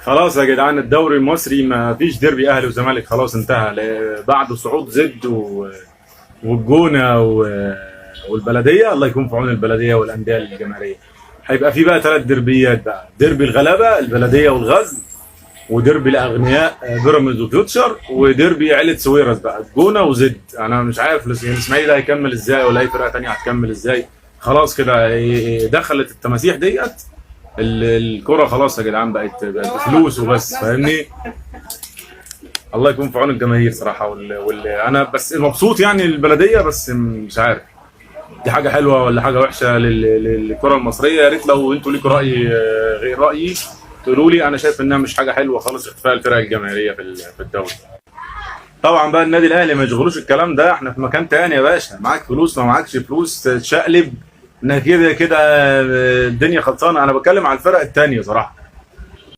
خلاص يا جدعان، الدوري المصري ما فيش ديربي اهلي وزمالك، خلاص انتهى. بعد صعود زد والجونه والبلديه، الله يكون في عون البلديه والانديه الجماهيريه. هيبقى في بقى ثلاث ديربيات بقى: ديربي الغلابه البلديه والغزل، وديربي الاغنياء بيراميدز وفيوتشر، وديربي عيله سويرس بقى الجونه وزد. انا مش عارف الاسماعيلي ده هيكمل ازاي، ولا اي فرقه تانيه هتكمل ازاي. خلاص كده دخلت التماسيح ديت. الكرة خلاص يا جدعان بقت فلوس وبس، فاهمني؟ الله يكون في عون الجماهير صراحة. انا بس مبسوط يعني البلدية، بس مش عارف دي حاجة حلوة ولا حاجة وحشة للكرة المصرية. يا ريت لو انتوا ليكوا رأي غير رأيي تقولوا لي. انا شايف انها مش حاجة حلوة خالص اختفاء الفرق الجماهيرية في الدوري. طبعا بقى النادي الاهلي ما يشغلوش الكلام ده، احنا في مكان تاني يا باشا. معاك فلوس ما معاكش فلوس تشقلب، انها كده كده الدنيا خلصانه. انا بتكلم على الفرق التانيه صراحه.